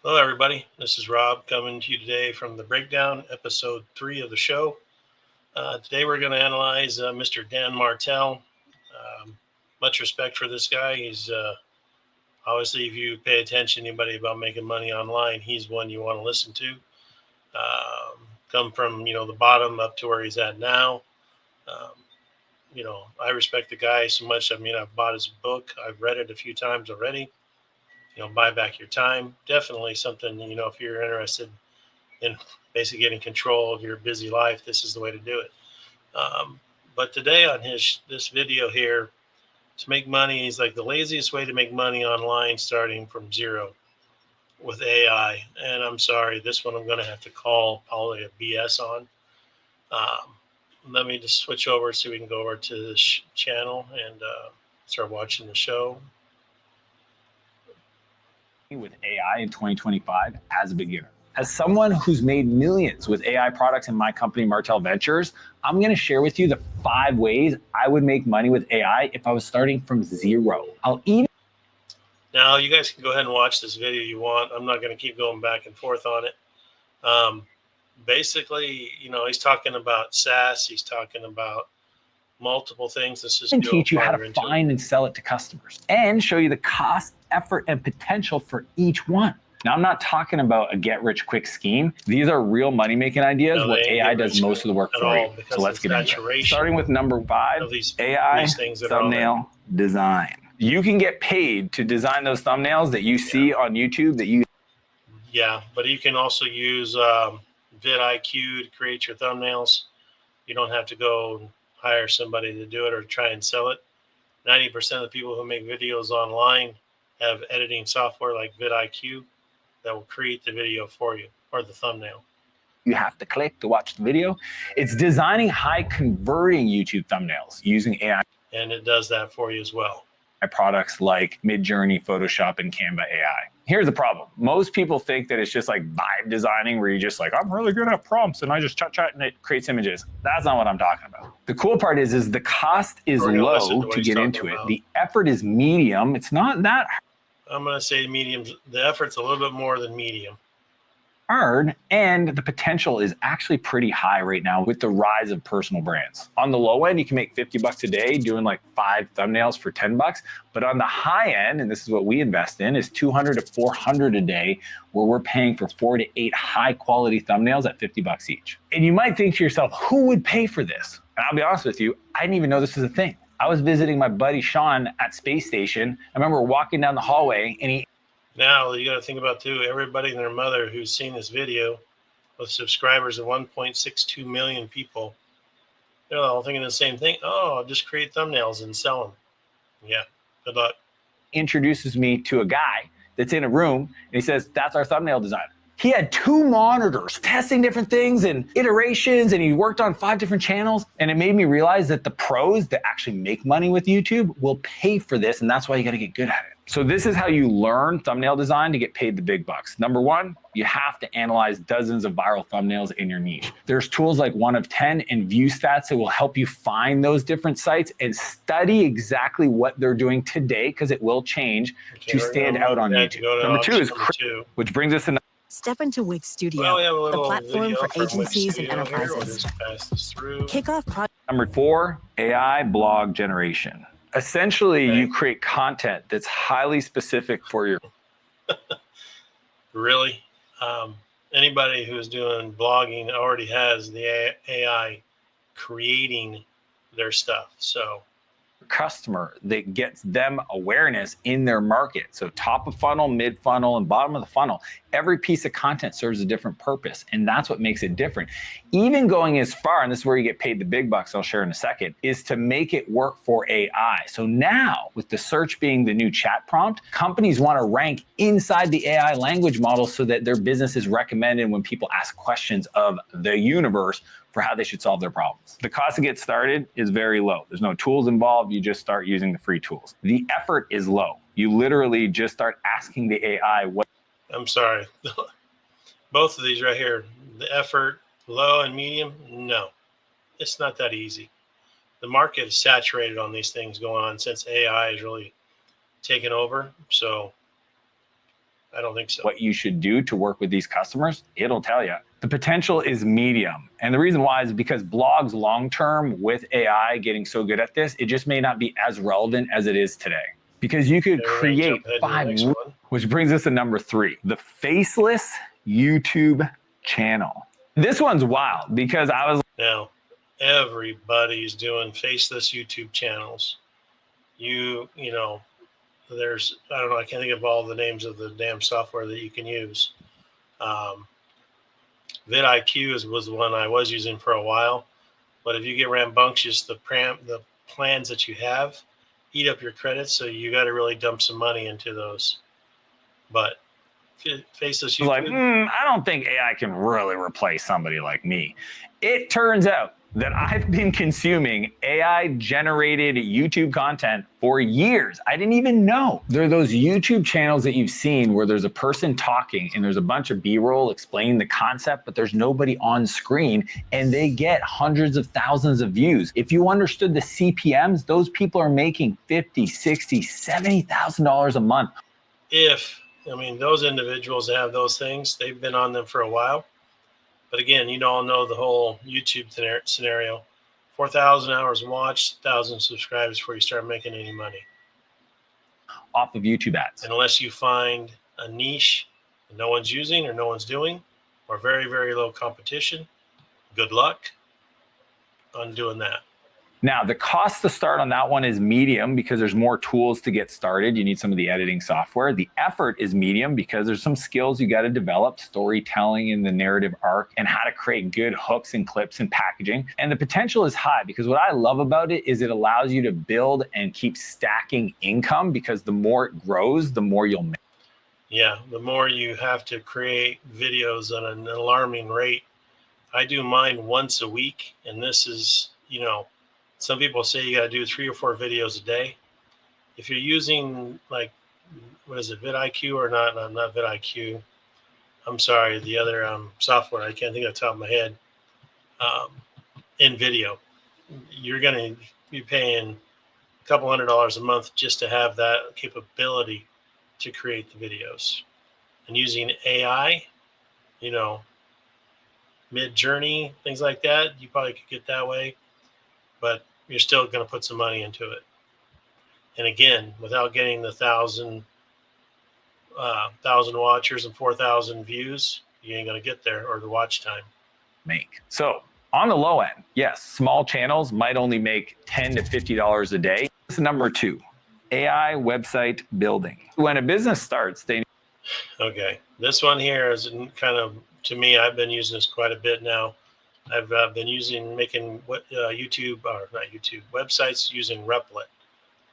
Hello, everybody. This is Rob coming to you today from the breakdown, episode 3 of the show. Today, we're going to analyze Mr. Dan Martell. Um, much respect for this guy. He's obviously, if you pay attention to anybody about making money online, he's one you want to listen to. Come from the bottom up to where he's at now. Um, I respect the guy so much. I mean, I've bought his book. I've read it a few times already. Buy back your time. Definitely something, if you're interested in basically getting control of your busy life, this is the way to do it. But today on this video here, to make money, he's like the laziest way to make money online starting from zero with AI. And I'm sorry, this one I'm going to have to call probably a BS on. Let me just switch over so we can go over to the channel and start watching the show. With AI in 2025 as a beginner. As someone who's made millions with AI products in my company, Martell Ventures, I'm going to share with you the 5 ways I would make money with AI if I was starting from zero. Now, you guys can go ahead and watch this video you want. I'm not going to keep going back and forth on it. Basically, he's talking about SaaS. He's talking about multiple things. This is going to teach you how to find and sell it to customers and show you the cost, effort, and potential for each one. Now, I'm not talking about a get-rich-quick scheme. These are real money-making ideas where AI does most of the work for you. So let's get into it. Starting with number 5, AI thumbnail design. You can get paid to design those thumbnails that you see on YouTube that you... Yeah, but you can also use vidIQ to create your thumbnails. You don't have to go hire somebody to do it or try and sell it. 90% of the people who make videos online have editing software like vidIQ that will create the video for you or the thumbnail. You have to click to watch the video. It's designing high converting YouTube thumbnails using AI. And it does that for you as well. Products like MidJourney, Photoshop, and Canva AI. Here's the problem. Most people think that it's just like vibe designing where you're just like, I'm really good at prompts and I just chat and it creates images. That's not what I'm talking about. The cool part is the cost is low to get into it. The effort is medium. It's not that hard. I'm going to say medium. The effort's a little bit more than medium. Hard, and the potential is actually pretty high right now with the rise of personal brands. On the low end, you can make $50 a day doing like 5 thumbnails for $10. But on the high end, and this is what we invest in, is $200 to $400 a day, where we're paying for 4 to 8 high quality thumbnails at $50 each. And you might think to yourself, who would pay for this? And I'll be honest with you, I didn't even know this was a thing. I was visiting my buddy Sean at Space Station. I remember walking down the hallway and he... Now, you got to think about, too, everybody and their mother who's seen this video with subscribers of 1.62 million people, they're all thinking the same thing. Oh, I'll just create thumbnails and sell them. Yeah, good luck. Introduces me to a guy that's in a room, and he says, that's our thumbnail designer. He had 2 monitors testing different things and iterations, and he worked on 5 different channels. And it made me realize that the pros that actually make money with YouTube will pay for this, and that's why you got to get good at it. So this is how you learn thumbnail design to get paid the big bucks. Number 1, you have to analyze dozens of viral thumbnails in your niche. There's tools like 1 of 10 and ViewStats that will help you find those different sites and study exactly what they're doing today, because it will change to stand out on YouTube. Number 2 is, which brings us to Step into Wix Studio, the platform for agencies and enterprises. Kick off project. Number 4, AI blog generation. Essentially, you create content that's highly specific for your... Really? Anybody who's doing blogging already has the AI creating their stuff. So customer that gets them awareness in their market. So top of funnel, mid funnel, and bottom of the funnel. Every piece of content serves a different purpose, and that's what makes it different. Even going as far, and this is where you get paid the big bucks, I'll share in a second, is to make it work for AI. So now, with the search being the new chat prompt, companies want to rank inside the AI language model so that their business is recommended when people ask questions of the universe for how they should solve their problems. The cost to get started is very low. There's no tools involved. You just start using the free tools. The effort is low. You literally just start asking the AI what... I'm sorry. Both of these right here, the effort, low and medium, no. It's not that easy. The market is saturated on these things going on since AI is really taken over. So I don't think so. What you should do to work with these customers, it'll tell you. The potential is medium. And the reason why is because blogs long-term with AI getting so good at this, it just may not be as relevant as it is today. Because you could create 5, which brings us to number 3, the Faceless YouTube channel. This one's wild because I was... Now, everybody's doing Faceless YouTube channels. You know, there's, I don't know, I can't think of all the names of the damn software that you can use. vidIQ was the one I was using for a while. But if you get rambunctious, the plans that you have eat up your credits, so you got to really dump some money into those. But Faceless YouTube, like, I don't think AI can really replace somebody like me. It turns out that I've been consuming AI-generated YouTube content for years. I didn't even know. There are those YouTube channels that you've seen where there's a person talking and there's a bunch of B-roll explaining the concept, but there's nobody on screen, and they get hundreds of thousands of views. If you understood the CPMs, those people are making $50,000, $60,000, $70,000 a month. I mean, those individuals that have those things, they've been on them for a while. But again, you all know the whole YouTube scenario. 4,000 hours watched, 1,000 subscribers before you start making any money. Off of YouTube ads. And unless you find a niche that no one's using or no one's doing, or very, very low competition, good luck on doing that. Now, the cost to start on that one is medium because there's more tools to get started. You need some of the editing software. The effort is medium because there's some skills you got to develop, storytelling and the narrative arc, and how to create good hooks and clips and packaging. And the potential is high because what I love about it is it allows you to build and keep stacking income, because the more it grows, the more you'll make. Yeah, the more you have to create videos at an alarming rate. I do mine once a week, and this is, some people say you got to do 3 or 4 videos a day. If you're using, like, what is it, vidIQ or not? No, not vidIQ. I'm sorry, the other software. I can't think of the top of my head. In video, you're going to be paying a couple $100 a month just to have that capability to create the videos. And using AI, MidJourney, things like that, you probably could get that way. But you're still going to put some money into it. And again, without getting the 1,000 watchers and 4,000 views, you ain't going to get there, or the watch time. So on the low end, yes, small channels might only make $10 to $50 a day. This is number 2, AI website building. When a business starts, they... Okay, this one here is kind of, to me, I've been using this quite a bit now. I've been making websites using Replit.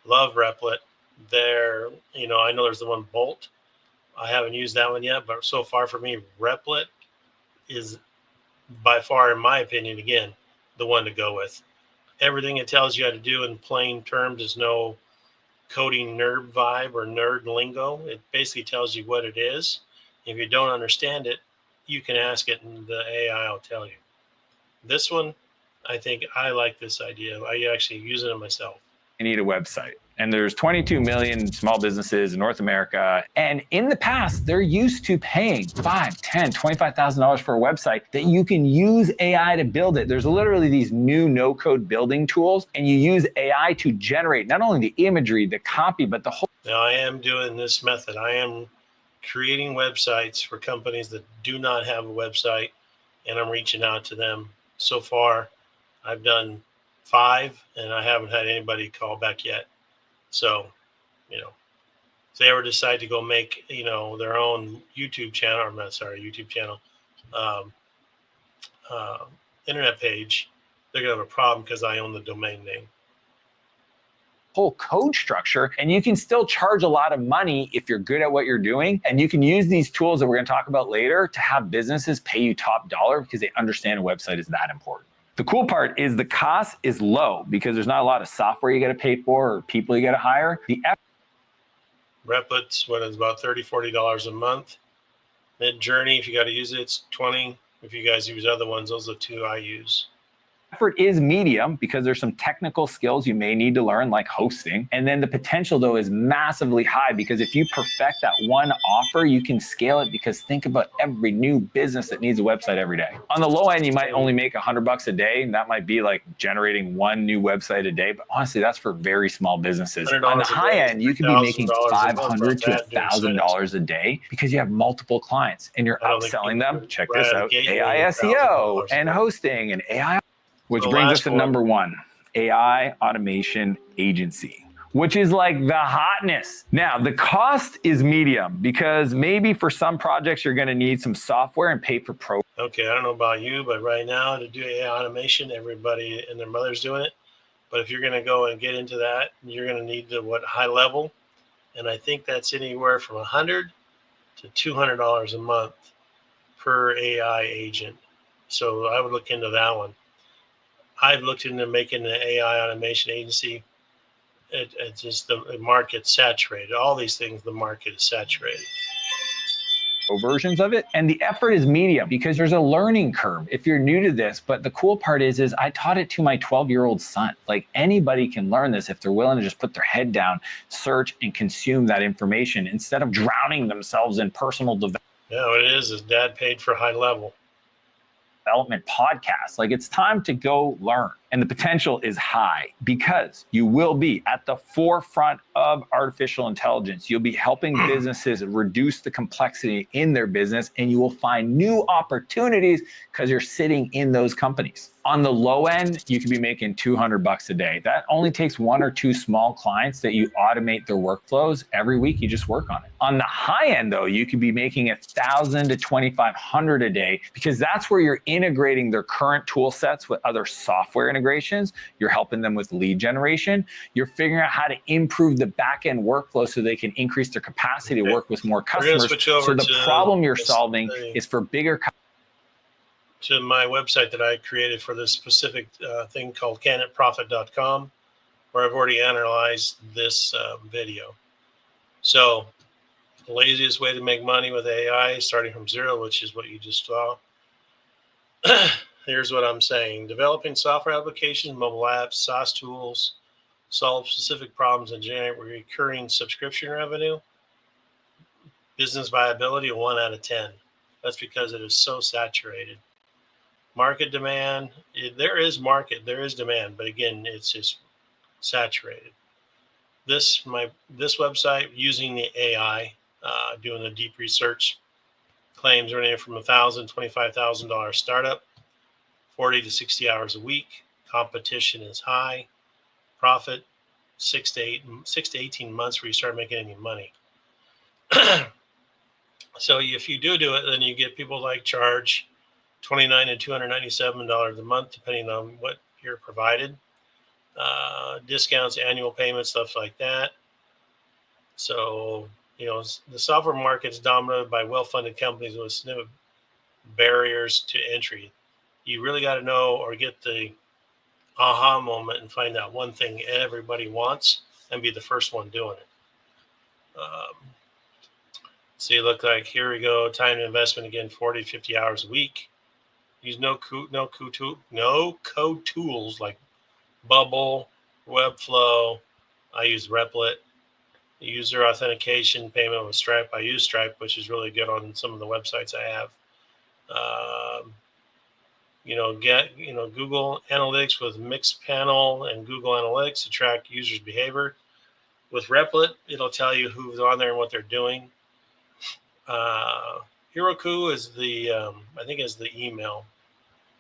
Love Replit. I know there's the one Bolt. I haven't used that one yet, but so far for me, Replit is by far, in my opinion, again, the one to go with. Everything it tells you how to do in plain terms is no coding nerd vibe or nerd lingo. It basically tells you what it is. If you don't understand it, you can ask it and the AI will tell you. This one, I think I like this idea. I actually use it myself. You need a website. And there's 22 million small businesses in North America. And in the past, they're used to paying $5,000, $10,000, $25,000 for a website that you can use AI to build it. There's literally these new no-code building tools, and you use AI to generate not only the imagery, the copy, but the whole... Now, I am doing this method. I am creating websites for companies that do not have a website, and I'm reaching out to them. So far, I've done 5, and I haven't had anybody call back yet. So, if they ever decide to go make, their own YouTube channel, internet page, they're going to have a problem because I own the domain name. Whole code structure, and you can still charge a lot of money if you're good at what you're doing. And you can use these tools that we're going to talk about later to have businesses pay you top dollar because they understand a website is that important. The cool part is the cost is low because there's not a lot of software you got to pay for or people you got to hire. Replit's what is about $30, $40 a month. MidJourney, if you got to use it, it's $20. If you guys use other ones, those are the 2 I use. Effort is medium because there's some technical skills you may need to learn, like hosting. And then the potential, though, is massively high because if you perfect that one offer, you can scale it, because think about every new business that needs a website every day. On the low end, you might only make $100 a day, and that might be like generating one new website a day. But honestly, that's for very small businesses. On the high end, you could be making $500 to $1,000 a day because you have multiple clients and you're upselling them. Check this out: AI SEO and hosting and AI. Which brings us to number one, AI automation agency, which is like the hotness. Now, the cost is medium because maybe for some projects, you're going to need some software and pay for pro. Okay, I don't know about you, but right now to do AI automation, everybody and their mother's doing it. But if you're going to go and get into that, you're going to need the high level. And I think that's anywhere from $100 to $200 a month per AI agent. So I would look into that one. I've looked into making an AI automation agency. It's just the market's saturated. All these things, the market is saturated. Versions of it, and the effort is medium because there's a learning curve if you're new to this. But the cool part is I taught it to my 12-year-old son. Like, anybody can learn this if they're willing to just put their head down, search, and consume that information instead of drowning themselves in personal development. Yeah, what it is dad paid for high level development podcast. Like, it's time to go learn. And the potential is high because you will be at the forefront of artificial intelligence. You'll be helping businesses reduce the complexity in their business, and you will find new opportunities because you're sitting in those companies. On the low end, you could be making $200 a day. That only takes one or two small clients that you automate their workflows. Every week, you just work on it. On the high end, though, you could be making $1,000 to $2,500 a day because that's where you're integrating their current tool sets with other software integrations. You're helping them with lead generation. You're figuring out how to improve the back-end workflow so they can increase their capacity to work with more customers. So the problem you're solving is for bigger customers. To my website that I created for this specific thing called canitprofit.com, where I've already analyzed this video. So the laziest way to make money with AI, starting from zero, which is what you just saw. Here's what I'm saying. Developing software applications, mobile apps, SaaS tools, solve specific problems and generate recurring subscription revenue. Business viability, 1 out of 10. That's because it is so saturated. Market demand, there is demand, but again, it's just saturated. This website, using the AI, doing the deep research, claims running from $1,000 to $25,000 startup, 40 to 60 hours a week. Competition is high. Profit 6 to 18 months where you start making any money. So if you do it, then you get people like charge $29 to $297 a month, depending on what you're provided. Discounts, annual payments, stuff like that. So, the software market is dominated by well-funded companies with significant barriers to entry. You really got to know or get the aha moment and find out one thing everybody wants and be the first one doing it. See, look like, here we go. Time investment again, 40 to 50 hours a week. Use no code tools like Bubble, Webflow. I use Replit. User authentication, payment with Stripe. I use Stripe, which is really good on some of the websites I have. Google Analytics with Mixpanel and Google Analytics to track users' behavior. With Replit, it'll tell you who's on there and what they're doing. Heroku is I think is the email.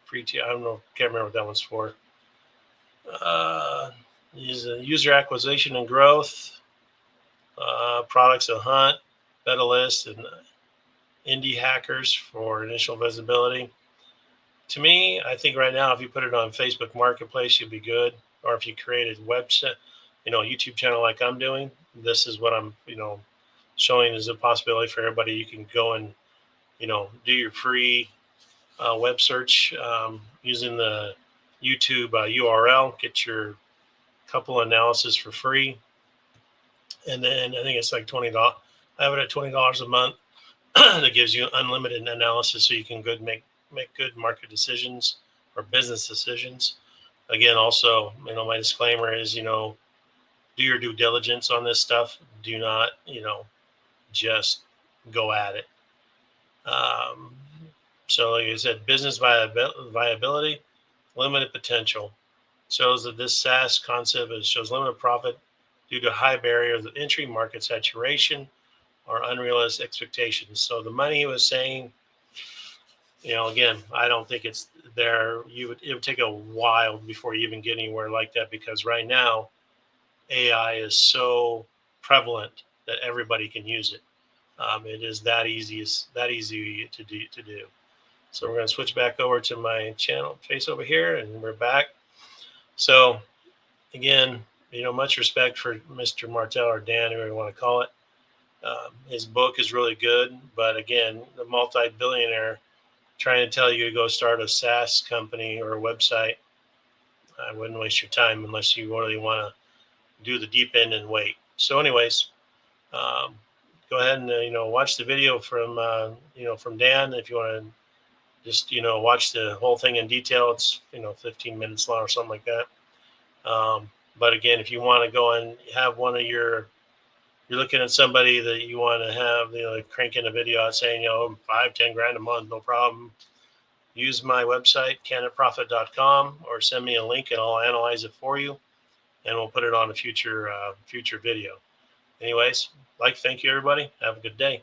Free to, I don't know, can't remember what that one's for. Is user acquisition and growth. Products of Hunt, Betalist, and Indie Hackers for initial visibility. To me, I think right now, if you put it on Facebook Marketplace, you'll be good. Or if you create a website, YouTube channel like I'm doing, this is what I'm, showing as a possibility for everybody. You can go and, do your free web search using the YouTube URL, get your couple analysis for free. And then I think it's like $20. I have it at $20 a month. That gives you unlimited analysis, so you can make good market decisions or business decisions. Again, also, my disclaimer is, do your due diligence on this stuff. Do not, just go at it. So like I said, business viability, limited potential. Shows that this SaaS concept shows limited profit due to high barriers of entry, market saturation, or unrealistic expectations. So the money he was saying, again, I don't think it's there. It would take a while before you even get anywhere like that, because right now AI is so prevalent that everybody can use it. It is that easy to do. So we're going to switch back over to my channel face over here, and we're back. So again, much respect for Mr. Martell, or Dan, whoever you want to call it. His book is really good, but again, the multi-billionaire trying to tell you to go start a SaaS company or a website, I wouldn't waste your time unless you really want to do the deep end and wait. So anyways, go ahead and, watch the video from, from Dan. If you want to just, watch the whole thing in detail, it's, 15 minutes long or something like that. But again, if you want to go and have you're looking at somebody that you want to have, like cranking a video out saying, $5-10 a month, no problem. Use my website, canonprofit.com, or send me a link and I'll analyze it for you, and we'll put it on a future video. Anyways, thank you, everybody. Have a good day.